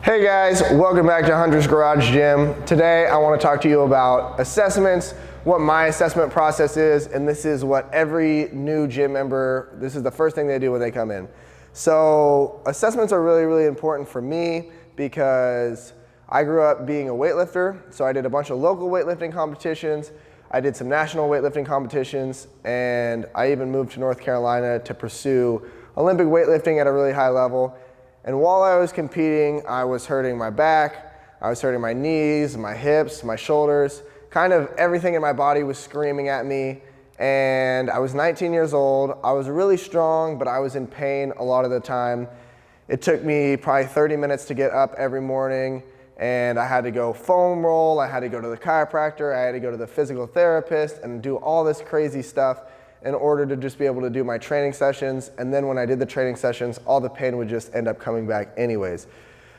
Hey guys, welcome back to Hunter's Garage Gym. Today I want to talk to you about assessments, what my assessment process is, and this is what every new gym member, this is the first thing they do when they come in. So assessments are really, really important for me because I grew up being a weightlifter, so I did a bunch of local weightlifting competitions, I did some national weightlifting competitions, and I even moved to North Carolina to pursue Olympic weightlifting at a really high level. And while I was competing, I was hurting my back, I was hurting my knees, my hips, my shoulders, kind of everything in my body was screaming at me. And I was 19 years old, I was really strong, but I was in pain a lot of the time. It took me probably 30 minutes to get up every morning, and I had to go foam roll, I had to go to the chiropractor, I had to go to the physical therapist and do all this crazy stuff in order to just be able to do my training sessions. And then when I did the training sessions, all the pain would just end up coming back anyways.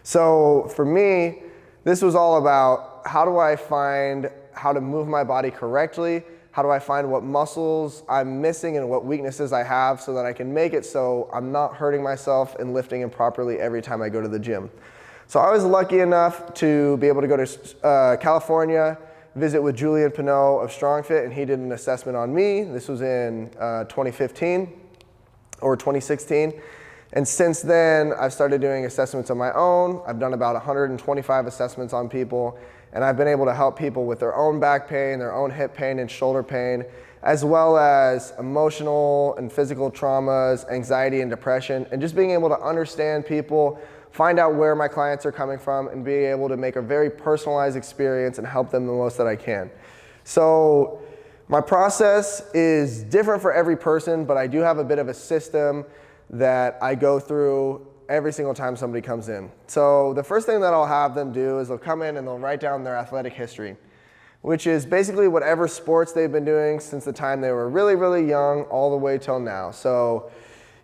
So for me, this was all about how do I find how to move my body correctly? How do I find what muscles I'm missing and what weaknesses I have so that I can make it so I'm not hurting myself and lifting improperly every time I go to the gym. So I was lucky enough to be able to go to California, visit with Julian Pinot of StrongFit, and he did an assessment on me. This was in 2015 or 2016. And since then, I've started doing assessments on my own. I've done about 125 assessments on people, and I've been able to help people with their own back pain, their own hip pain and shoulder pain, as well as emotional and physical traumas, anxiety and depression, and just being able to understand people, find out where my clients are coming from, and be able to make a very personalized experience and help them the most that I can. So my process is different for every person, but I do have a bit of a system that I go through every single time somebody comes in. So the first thing that I'll have them do is they'll come in and they'll write down their athletic history, which is basically whatever sports they've been doing since the time they were really, really young all the way till now. So,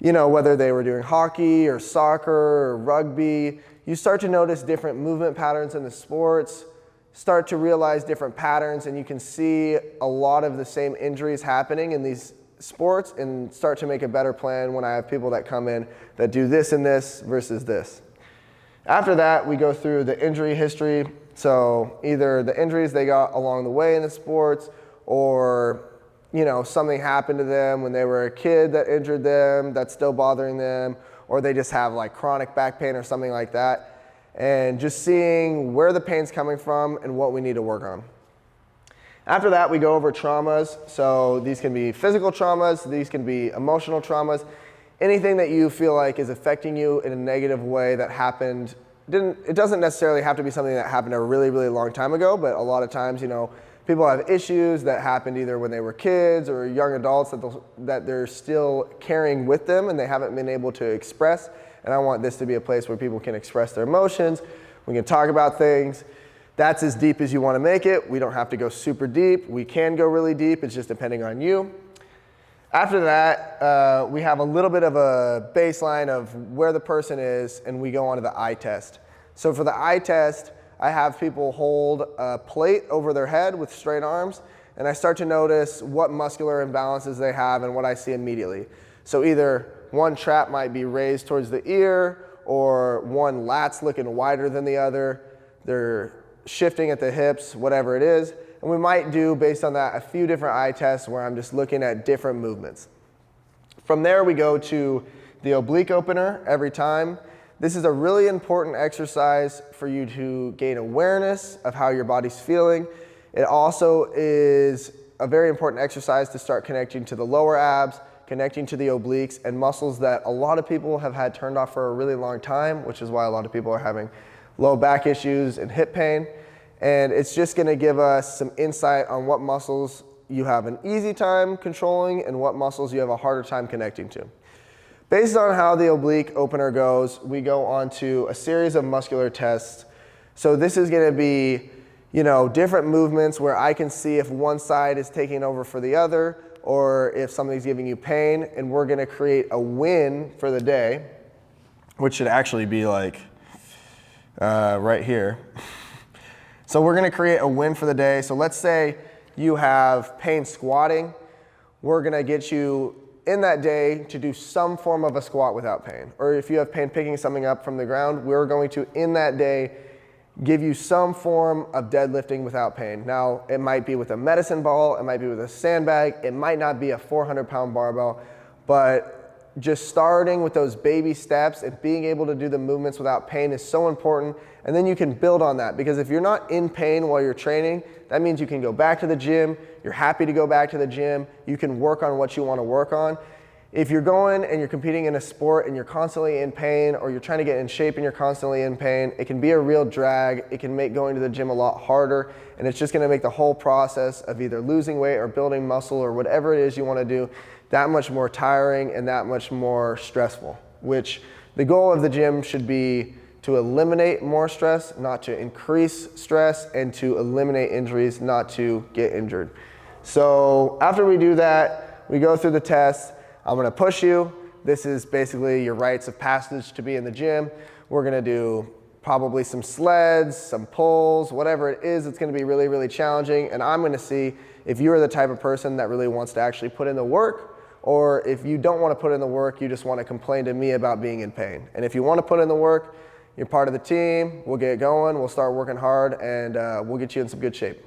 you know, whether they were doing hockey or soccer or rugby, you start to notice different movement patterns in the sports, start to realize different patterns, and you can see a lot of the same injuries happening in these sports and start to make a better plan when I have people that come in that do this and this versus this. After that, we go through the injury history. So either the injuries they got along the way in the sports, or you know, something happened to them when they were a kid that injured them, that's still bothering them, or they just have like chronic back pain or something like that. And just seeing where the pain's coming from and what we need to work on. After that, we go over traumas. So these can be physical traumas, these can be emotional traumas, anything that you feel like is affecting you in a negative way that happened. It doesn't necessarily have to be something that happened a really, really long time ago, but a lot of times, you know, people have issues that happened either when they were kids or young adults that they're still carrying with them and they haven't been able to express. And I want this to be a place where people can express their emotions. We can talk about things. That's as deep as you want to make it. We don't have to go super deep. We can go really deep. It's just depending on you. After that, we have a little bit of a baseline of where the person is, and we go on to the eye test. So for the eye test, I have people hold a plate over their head with straight arms, and I start to notice what muscular imbalances they have and what I see immediately. So either one trap might be raised towards the ear, or one lat's looking wider than the other. They're shifting at the hips, whatever it is. And we might do, based on that, a few different eye tests where I'm just looking at different movements. From there, we go to the oblique opener every time. This is a really important exercise for you to gain awareness of how your body's feeling. It also is a very important exercise to start connecting to the lower abs, connecting to the obliques, and muscles that a lot of people have had turned off for a really long time, which is why a lot of people are having low back issues and hip pain. And it's just gonna give us some insight on what muscles you have an easy time controlling and what muscles you have a harder time connecting to. Based on how the oblique opener goes, we go on to a series of muscular tests. So this is gonna be, you know, different movements where I can see if one side is taking over for the other, or if something's giving you pain, and we're gonna create a win for the day, which should actually be like right here. So we're gonna create a win for the day. So let's say you have pain squatting. We're gonna get you in that day to do some form of a squat without pain. Or if you have pain picking something up from the ground, we're going to, in that day, give you some form of deadlifting without pain. Now, it might be with a medicine ball, it might be with a sandbag, it might not be a 400-pound barbell, but just starting with those baby steps and being able to do the movements without pain is so important. And then you can build on that, because if you're not in pain while you're training, that means you can go back to the gym, you're happy to go back to the gym, you can work on what you want to work on. If you're going and you're competing in a sport and you're constantly in pain, or you're trying to get in shape and you're constantly in pain, it can be a real drag. It can make going to the gym a lot harder, and it's just going to make the whole process of either losing weight or building muscle or whatever it is you want to do that much more tiring and that much more stressful, which the goal of the gym should be to eliminate more stress, not to increase stress, and to eliminate injuries, not to get injured. So after we do that, we go through the test. I'm gonna push you. This is basically your rites of passage to be in the gym. We're gonna do probably some sleds, some pulls, whatever it is. It's gonna be really, really challenging. And I'm gonna see if you're the type of person that really wants to actually put in the work, or if you don't wanna put in the work, you just wanna complain to me about being in pain. And if you wanna put in the work, you're part of the team, we'll get going, we'll start working hard, and we'll get you in some good shape.